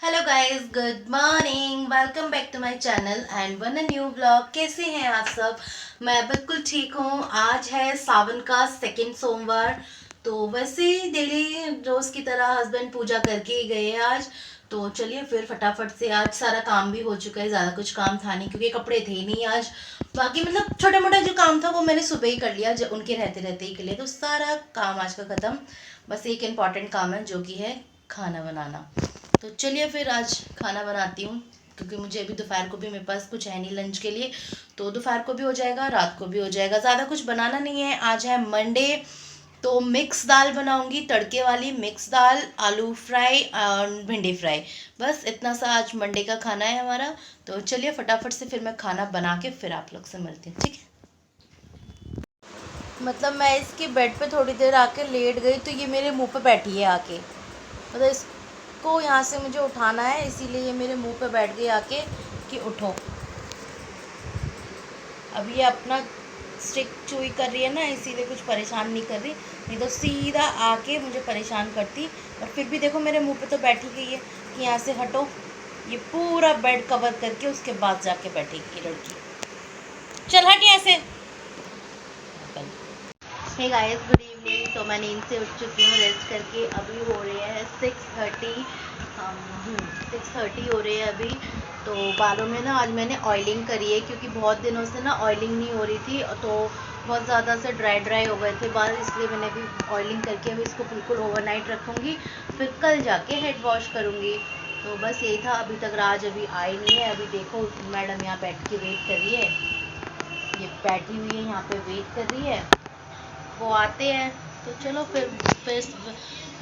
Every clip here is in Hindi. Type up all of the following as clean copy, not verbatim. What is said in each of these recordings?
Hello guys, good morning. Welcome back to my channel and one a new blog. कैसे हैं आप सब? मैं बिल्कुल ठीक हूँ। आज है सावन का सेकंड सोमवार। तो वैसे ही डेली रोज की तरह हस्बैंड पूजा करके ही गए हैं आज। तो चलिए फिर फटाफट से, आज सारा काम भी हो चुका है, ज़्यादा कुछ काम था नहीं क्योंकि कपड़े थे नहीं आज। बाकी मतलब छोटा मोटा जो काम था वो मैंने सुबह ही कर लिया, जब उनके रहते रहते ही के लिए, तो सारा काम आज का ख़त्म। बस एक इम्पॉर्टेंट काम है जो कि है खाना बनाना। तो चलिए फिर आज खाना बनाती हूँ, क्योंकि मुझे अभी दोपहर को भी मेरे पास कुछ है नहीं लंच के लिए। तो दोपहर को भी हो जाएगा, रात को भी हो जाएगा, ज़्यादा कुछ बनाना नहीं है। आज है मंडे। तो मिक्स दाल बनाऊंगी, तड़के वाली मिक्स दाल, आलू फ्राई और भिंडी फ्राई। बस इतना सा आज मंडे का खाना है हमारा। तो चलिए फटाफट से फिर मैं खाना बना के फिर आप लोग से मिलती हूँ, ठीक है? मतलब मैं इसके बेड पे थोड़ी देर आके लेट गई तो ये मेरे मुंह पे बैठी है आके। मतलब इसको यहाँ से मुझे उठाना है, इसीलिए ये मेरे मुंह पे बैठ गई आके कि उठो। अब ये अपना स्टिक चूई कर रही है ना, इसीलिए कुछ परेशान नहीं कर रही, नहीं तो सीधा आके मुझे परेशान करती। और फिर भी देखो मेरे मुंह पे तो बैठी गई है कि यहाँ से हटो। ये पूरा बेड कवर करके उसके बाद जाके बैठेगी ये लड़की। चल हट यहाँ से। Hey guys, good evening. तो मैं नींद से उठ चुकी हूँ रेस्ट करके। अभी हो रहे हैं 6:30। 6:30 हो रहे हैं अभी। तो बालों में ना आज मैंने ऑयलिंग करी है, क्योंकि बहुत दिनों से ना ऑयलिंग नहीं हो रही थी, तो बहुत ज़्यादा से ड्राई ड्राई हो गए थे बाल, इसलिए मैंने अभी ऑयलिंग करके अभी इसको बिल्कुल ओवरनाइट रखूँगी, फिर कल जाके हेड वॉश करूँगी। तो बस यही था। अभी तक राज अभी आई नहीं है। अभी देखो मैडम यहाँ बैठ के वेट कर रही है, ये बैठी हुई है यहाँ पे वेट कर रही है। वो आते हैं तो चलो फिर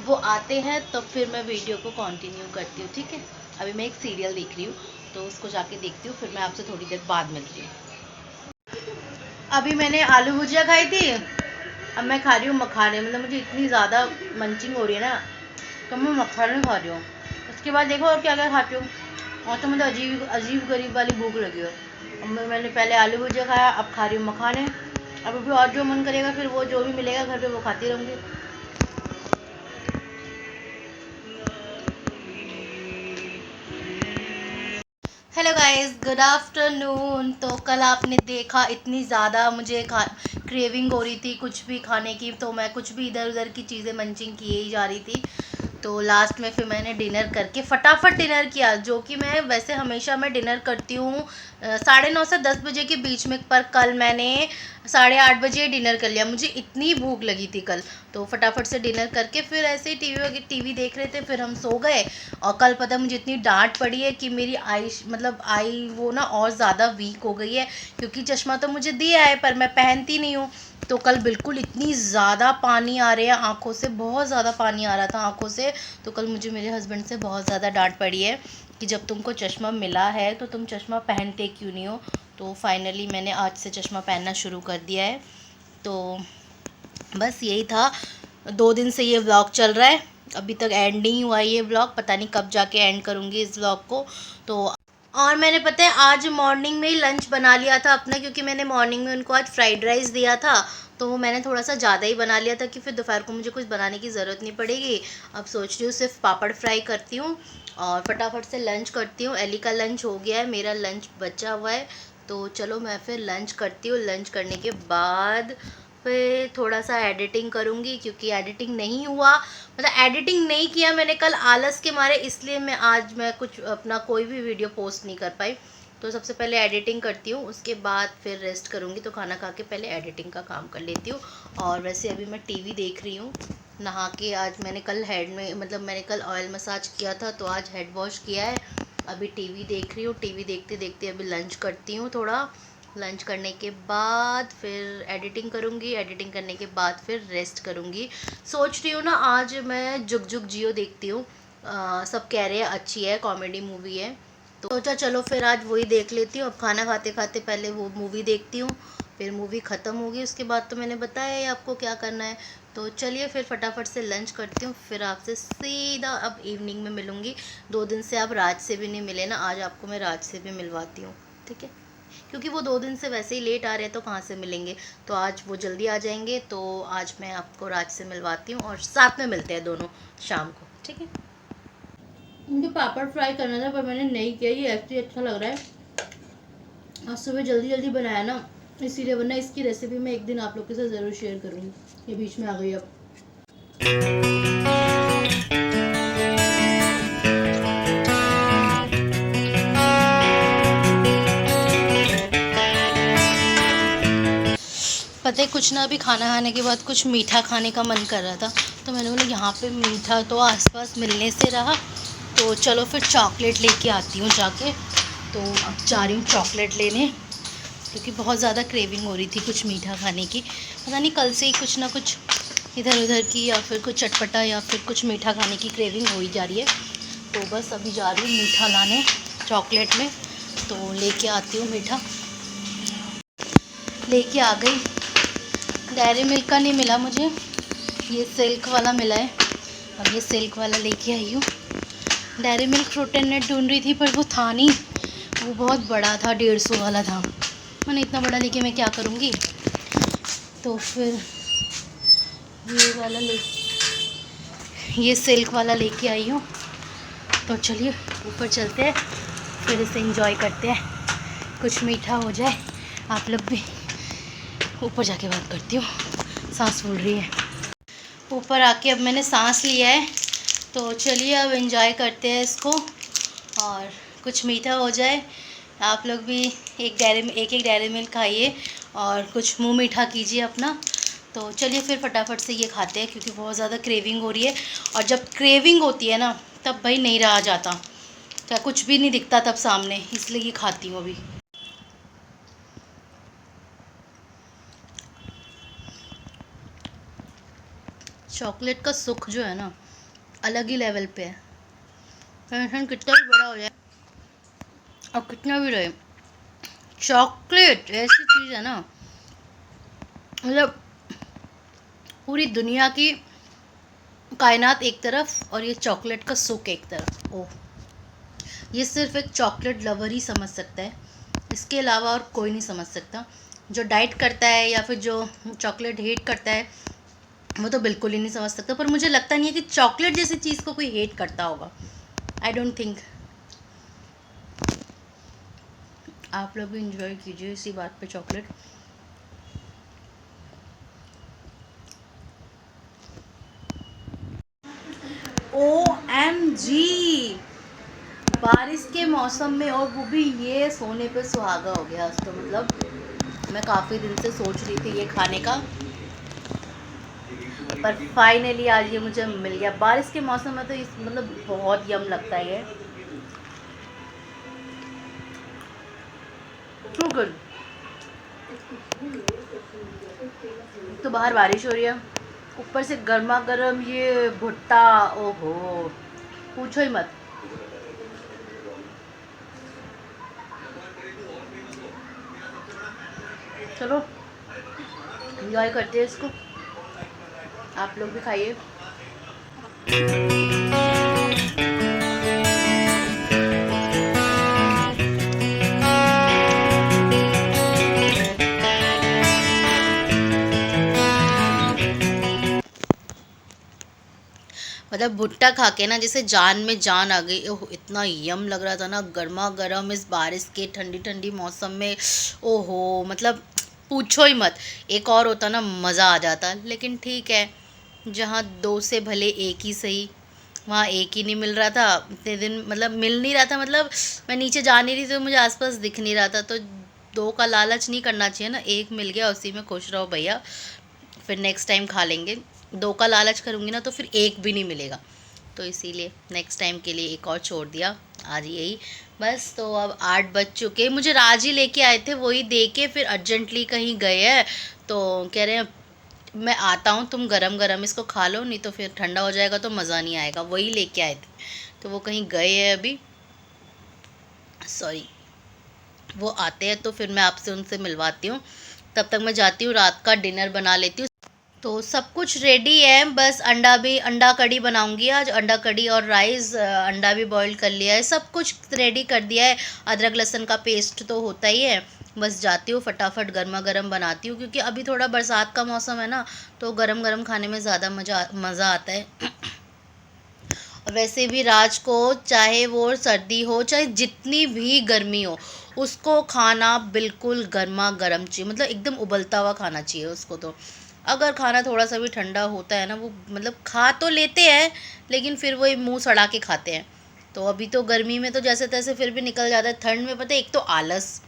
वो आते हैं तो फिर मैं वीडियो को कंटिन्यू करती हूँ, ठीक है? अभी मैं एक सीरियल देख रही हूँ, तो उसको जाके देखती हूँ, फिर मैं आपसे थोड़ी देर बाद मिलती हूँ। अभी मैंने आलू भुजिया खाई थी, अब मैं खा रही हूँ मखाने। मतलब मुझे इतनी ज़्यादा मंचिंग हो रही है ना, तो मैं मखाने खा रही हूँ। उसके बाद देखो और क्या क्या खाती हूँ। और तो मुझे अजीब अजीब गरीब वाली भूख लगी है। अब मैंने पहले आलू भुजिया खाया, अब खा रही हूँ मखाने। अब भी और जो मन करेगा फिर वो जो भी मिलेगा घर पे वो खाती रहूँगी। Hello guys, good afternoon. तो कल आपने देखा इतनी ज़्यादा मुझे क्रेविंग हो रही थी कुछ भी खाने की, तो मैं कुछ भी इधर उधर की चीज़ें मंचिंग किए ही जा रही थी। तो लास्ट में फिर मैंने डिनर करके फटाफट डिनर किया, जो कि मैं वैसे हमेशा मैं डिनर करती हूँ 9:30 से 10 बजे के बीच में, पर कल मैंने 8:30 बजे डिनर कर लिया। मुझे इतनी भूख लगी थी कल, तो फटाफट से डिनर करके फिर ऐसे ही टीवी देख रहे थे, फिर हम सो गए। और कल पता मुझे इतनी डांट पड़ी है कि मेरी आई मतलब आई वो ना और ज़्यादा वीक हो गई है, क्योंकि चश्मा तो मुझे दिया है पर मैं पहनती नहीं हूँ। तो कल बिल्कुल इतनी ज़्यादा पानी आ रहे हैं आँखों से, बहुत ज़्यादा पानी आ रहा था आँखों से। तो कल मुझे मेरे हस्बैंड से बहुत ज़्यादा डांट पड़ी है कि जब तुमको चश्मा मिला है तो तुम चश्मा पहनते क्यों नहीं हो। तो फाइनली मैंने आज से चश्मा पहनना शुरू कर दिया है। तो बस यही था। 2 दिन से ये व्लॉग चल रहा है, अभी तक एंड नहीं हुआ ये व्लॉग, पता नहीं कब जाके एंड करूँगी इस व्लॉग को। तो और मैंने पता है आज मॉर्निंग में ही लंच बना लिया था अपना, क्योंकि मैंने मॉर्निंग में उनको आज फ्राइड राइस दिया था, तो वो मैंने थोड़ा सा ज़्यादा ही बना लिया था कि फिर दोपहर को मुझे कुछ बनाने की ज़रूरत नहीं पड़ेगी। अब सोच रही हूँ सिर्फ पापड़ फ्राई करती हूँ और फटाफट से लंच करती हूँ। एली का लंच हो गया है, मेरा लंच बचा हुआ है। तो चलो मैं फिर लंच करती हूँ। लंच करने के बाद फिर थोड़ा सा एडिटिंग करूँगी, क्योंकि एडिटिंग नहीं हुआ, मतलब एडिटिंग नहीं किया मैंने कल आलस के मारे, इसलिए मैं कुछ अपना कोई भी वीडियो पोस्ट नहीं कर पाई। तो सबसे पहले एडिटिंग करती हूँ, उसके बाद फिर रेस्ट करूँगी। तो खाना खा के पहले एडिटिंग का काम कर लेती हूँ। और वैसे अभी मैं टीवी देख रही हूँ नहा के। आज मैंने कल हेड में मतलब मैंने कल ऑयल मसाज किया था, तो आज हेड वॉश किया है। अभी टीवी देख रही हूँ, टीवी देखते देखते अभी लंच करती हूँ थोड़ा। लंच करने के बाद फिर एडिटिंग करूँगी, एडिटिंग करने के बाद फिर रेस्ट करूँगी। सोच रही हूँ ना आज मैं जुग जुग जियो देखती हूँ। सब कह रहे हैं अच्छी है, कॉमेडी मूवी है, तो सोचा चलो फिर आज वही देख लेती हूँ। अब खाना खाते खाते पहले वो मूवी देखती हूँ, फिर मूवी ख़त्म होगी उसके बाद तो मैंने बताया है आपको क्या करना है। तो चलिए फिर फटाफट से लंच करती हूँ, फिर आपसे सीधा अब इवनिंग में मिलूँगी। 2 दिन से आप राज से भी नहीं मिले ना, आज आपको मैं राज से भी मिलवाती हूँ, ठीक है? क्योंकि वो 2 दिन से वैसे ही लेट आ रहे हैं तो कहाँ से मिलेंगे। तो आज वो जल्दी आ जाएंगे, तो आज मैं आपको राज से मिलवाती हूँ और साथ में मिलते हैं दोनों शाम को, ठीक है? मुझे पापड़ फ्राई करना था पर मैंने नहीं किया, ये ऐसे ही अच्छा लग रहा है। आज सुबह जल्दी जल्दी बनाया ना इसीलिए, वरना इसकी रेसिपी मैं एक दिन आप लोग के साथ ज़रूर शेयर करूँगी। ये बीच में आ गई अब। पता है कुछ ना, अभी खाना खाने के बाद कुछ मीठा खाने का मन कर रहा था, तो मैंने बोला यहाँ पे मीठा तो आसपास मिलने से रहा, तो चलो फिर चॉकलेट लेके आती हूँ जाके। तो अब जा रही हूँ चॉकलेट लेने, क्योंकि बहुत ज़्यादा क्रेविंग हो रही थी कुछ मीठा खाने की। पता नहीं कल से ही कुछ ना कुछ इधर उधर की, या फिर कुछ चटपटा या फिर कुछ मीठा खाने की क्रेविंग हो ही जा रही है। तो बस अभी जा रही हूँ मीठा लाने चॉकलेट में, तो लेके आती हूँ मीठा। लेके आ गई। डेयरी मिल्क का नहीं मिला मुझे, ये सिल्क वाला मिला है। अब ये सिल्क वाला लेके आई हूँ। Dairy Milk fruit and nut ढूंढ रही थी पर वो था नहीं, वो बहुत बड़ा था, 150 वाला था। मैंने इतना बड़ा लेके मैं क्या करूँगी, तो फिर ये वाला ये सिल्क वाला लेके आई हूँ। तो चलिए ऊपर चलते हैं, फिर इसे एंजॉय करते हैं, कुछ मीठा हो जाए। आप लोग भी, ऊपर जाके बात करती हूँ, सांस फूल रही है। ऊपर आके अब मैंने सांस लिया है, तो चलिए अब एंजॉय करते हैं इसको, और कुछ मीठा हो जाए। आप लोग भी एक डेयरी मिल्क खाइए और कुछ मुंह मीठा कीजिए अपना। तो चलिए फिर फटाफट से ये खाते हैं, क्योंकि बहुत ज़्यादा क्रेविंग हो रही है। और जब क्रेविंग होती है ना, तब भाई नहीं रहा जाता, क्या कुछ भी नहीं दिखता तब सामने, इसलिए ये खाती हूँ अभी। चॉकलेट का सुख जो है ना, अलग ही लेवल पे है। टेंशन कितना भी बड़ा हो जाए और कितना भी रहे, चॉकलेट ऐसी चीज़ है ना, मतलब पूरी दुनिया की कायनात एक तरफ और ये चॉकलेट का सुख एक तरफ। ओह, ये सिर्फ एक चॉकलेट लवर ही समझ सकता है, इसके अलावा और कोई नहीं समझ सकता। जो डाइट करता है या फिर जो चॉकलेट हेट करता है, वो तो बिल्कुल ही नहीं समझ सकता। पर मुझे लगता नहीं है कि चॉकलेट जैसी चीज़ को कोई हेट करता होगा। I don't think. आप लोग भी इंजॉय कीजिए इसी बात पे चॉकलेट। OMG, बारिश के मौसम में, और वो भी ये सोने पे सुहागा हो गया। तो मतलब मैं काफ़ी दिन से सोच रही थी ये खाने का, पर फाइनली आज ये मुझे मिल गया। बारिश के मौसम में तो इस मतलब बहुत यम लगता है ये, टू गुड। तो बाहर बारिश हो रही है, ऊपर से गर्मा गर्म ये भुट्टा, ओहो पूछो ही मत। चलो एंजॉय करते हैं इसको, आप लोग भी खाइए। मतलब भुट्टा खा के ना जैसे जान में जान आ गई। ओह इतना यम लग रहा था ना, गर्मा गर्म इस बारिश के ठंडी ठंडी मौसम में। ओहो मतलब पूछो ही मत। एक और होता ना मज़ा आ जाता, लेकिन ठीक है, जहाँ दो से भले एक ही सही, वहाँ एक ही नहीं मिल रहा था इतने दिन, मतलब मिल नहीं रहा था, मतलब मैं नीचे जा नहीं रही थी तो मुझे आसपास दिख नहीं रहा था। तो दो का लालच नहीं करना चाहिए ना, एक मिल गया उसी में खुश रहो भैया, फिर नेक्स्ट टाइम खा लेंगे। दो का लालच करूँगी ना तो फिर एक भी नहीं मिलेगा, तो इसीलिए नेक्स्ट टाइम के लिए एक और छोड़ दिया आज यही बस। तो अब 8 बज चुके, मुझे राज ही लेके आए थे, वही दे के फिर अर्जेंटली कहीं गए हैं, तो कह रहे हैं मैं आता हूँ, तुम गरम गरम इसको खा लो, नहीं तो फिर ठंडा हो जाएगा तो मज़ा नहीं आएगा। वही लेके आए थे, तो वो कहीं गए हैं अभी, सॉरी, वो आते हैं तो फिर मैं आपसे उनसे मिलवाती हूँ। तब तक मैं जाती हूँ, रात का डिनर बना लेती हूँ। तो सब कुछ रेडी है, बस अंडा कड़ी बनाऊंगी आज, अंडा कड़ी और राइस। अंडा भी बॉईल कर लिया है, सब कुछ रेडी कर दिया है। अदरक लहसुन का पेस्ट तो होता ही है, बस जाती हूँ फटाफट गर्मा गर्म बनाती हूँ, क्योंकि अभी थोड़ा बरसात का मौसम है ना, तो गरम गरम खाने में ज़्यादा मज़ा आता है। वैसे भी राज को चाहे वो सर्दी हो चाहे जितनी भी गर्मी हो, उसको खाना बिल्कुल गर्मा गर्म चाहिए, मतलब एकदम उबलता हुआ खाना चाहिए उसको। तो अगर खाना थोड़ा सा भी ठंडा होता है ना, वो मतलब खा तो लेते हैं लेकिन फिर वही मुंह सड़ा के खाते हैं। तो अभी तो गर्मी में तो जैसे तैसे फिर भी निकल जाता है, ठंड में पता है एक तो आलस,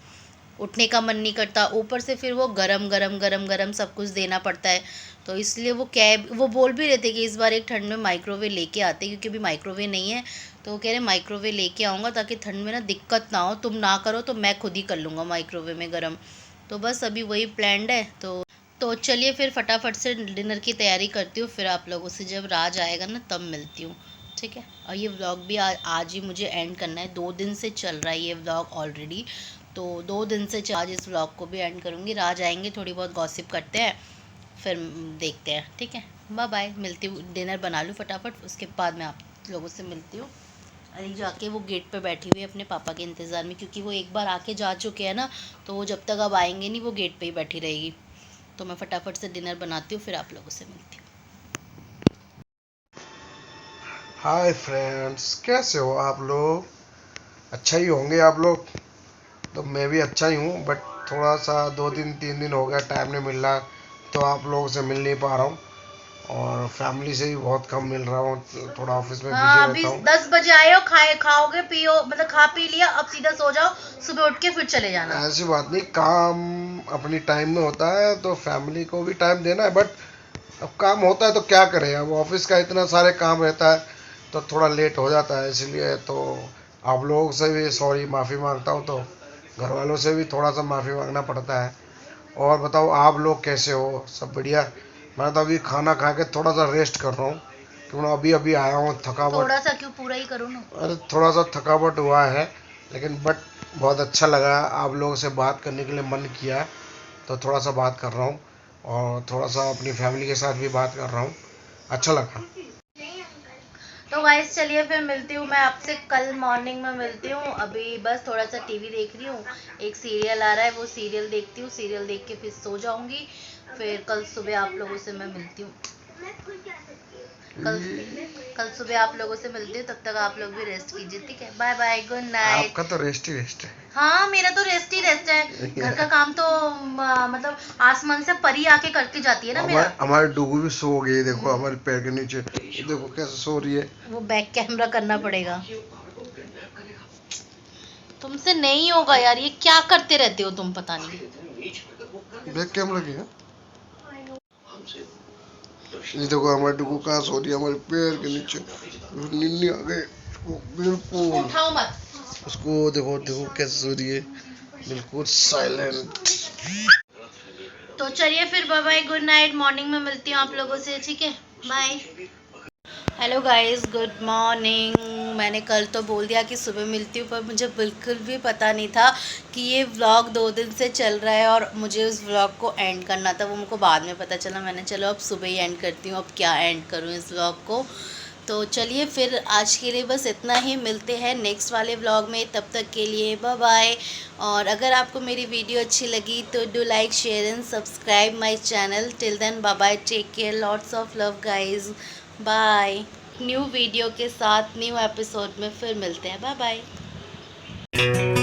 उठने का मन नहीं करता, ऊपर से फिर वो गरम गरम गरम गरम सब कुछ देना पड़ता है। तो इसलिए वो बोल भी रहे थे कि इस बार एक ठंड में माइक्रोवेव लेके आते, क्योंकि अभी माइक्रोवेव नहीं है। तो वो कह रहे माइक्रोवेव लेके आऊँगा ताकि ठंड में ना दिक्कत ना हो, तुम ना करो तो मैं खुद ही कर लूँगा माइक्रोवेव में गरम। तो बस अभी वही प्लान्ड है। तो चलिए फिर फटाफट से डिनर की तैयारी करती हूँ, फिर आप लोगों से जब राज आएगा ना तब मिलती हूँ, ठीक है। और ये व्लॉग भी आज ही मुझे एंड करना है, 2 दिन से चल रहा है ये व्लॉग ऑलरेडी। तो 2 दिन से आज इस व्लॉग को भी एंड करूँगी। राज आएंगे, थोड़ी बहुत गॉसिप करते हैं, फिर देखते हैं, ठीक है। बाय बाय, मिलती हूँ, डिनर बना लूँ फटाफट, उसके बाद मैं आप लोगों से मिलती हूँ। अरे जाके वो गेट पे बैठी हुई है अपने पापा के इंतज़ार में, क्योंकि वो एक बार आके जा चुके हैं ना, तो वो जब तक अब आएंगे नहीं वो गेट पे ही बैठी रहेगी। तो मैं फटाफट से डिनर बनाती हूँ, फिर आप लोगों से मिलती हूँ। हाय फ्रेंड्स, कैसे हो आप लोग? अच्छा ही होंगे आप लोग। तो मैं भी अच्छा ही हूँ, बट थोड़ा सा 2 दिन 3 दिन हो गया टाइम नहीं मिल रहा, तो आप लोगों से मिल नहीं पा रहा हूँ। और फैमिली से भी बहुत कम मिल रहा हूँ, थोड़ा ऑफिस में बिजी हाँ, अभी रहता हूँ। 10 बजे आए हो, खाओगे पियो, मतलब खा पी लिया, अब सीधा सो जाओ, सुबह उठ के फिर चले जाना। ऐसी बात नहीं, काम अपनी टाइम में होता है तो फैमिली को भी टाइम देना है, बट अब काम होता है तो क्या करें, अब ऑफिस का इतना सारे काम रहता है तो थोड़ा लेट हो जाता है, इसलिए तो आप लोगों से भी सॉरी, माफ़ी मांगता हूँ। तो घर वालों से भी थोड़ा सा माफ़ी मांगना पड़ता है। और बताओ आप लोग कैसे हो? सब बढ़िया? मैं तो अभी खाना खा के थोड़ा सा रेस्ट कर रहा हूँ, क्योंकि अभी अभी आया हूँ, थकावट। थोड़ा सा क्यों, पूरा ही करो ना। अरे थोड़ा सा थकावट हुआ है, लेकिन बट बहुत अच्छा लगा, आप लोगों से बात करने के लिए मन किया, तो थोड़ा सा बात कर रहा हूँ। और थोड़ा सा अपनी फैमिली के साथ भी बात कर रहा हूँ, अच्छा लगा। तो गाइस चलिए फिर मिलती हूँ मैं आपसे कल मॉर्निंग में मिलती हूँ। अभी बस थोड़ा सा टीवी देख रही हूँ, एक सीरियल आ रहा है, वो सीरियल देखती हूँ, सीरियल देख के फिर सो जाऊंगी। फिर कल सुबह आप लोगों से मैं मिलती हूँ। कल कल सुबह आप लोगों से मिलती हूँ, तब तक आप लोग भी रेस्ट कीजिए, ठीक है। Bye bye, good night. आपका तो रेस्ट ही रेस्ट है। हाँ, मेरा तो रेस्ट ही रेस्ट है, घर का काम तो मतलब आसमान से परी आके करके जाती है ना मेरा। हमारे डुगू भी सो गई, देखो हमारे पैर के नीचे, देखो कैसे सो रही है। वो बैक कैमरा करना पड़ेगा, तुमसे नहीं होगा यार, ये क्या करते रहते हो तुम, पता नहीं। बैक कैमरा की है। ये देखो हमारे डुगू कहाँ सो रही है, हमारे पैर के नीचे, नींद आ गए उसको बिल्कुल। उठाओ मत। उसको देखो देखो कैसे सो रही है, बिल्कुल साइलेंट। तो चलिए फिर bye bye, good night, morning में मिलती हूँ आप लोगों से, ठीक है। Bye. Hello guys, good morning. मैंने कल तो बोल दिया कि सुबह मिलती हूँ, पर मुझे बिल्कुल भी पता नहीं था कि ये व्लॉग 2 दिन से चल रहा है और मुझे उस व्लॉग को एंड करना था, वो मुझको बाद में पता चला। मैंने चलो अब सुबह ही एंड करती हूँ, अब क्या एंड करूँ इस व्लॉग को। तो चलिए फिर आज के लिए बस इतना ही, मिलते हैं नेक्स्ट वाले व्लॉग में, तब तक के लिए बाय बाय। और अगर आपको मेरी वीडियो अच्छी लगी तो do like share and subscribe my channel. Till then bye bye, take care, lots of love guys, bye. New video के साथ न्यू एपिसोड में फिर मिलते हैं, बाय बाय।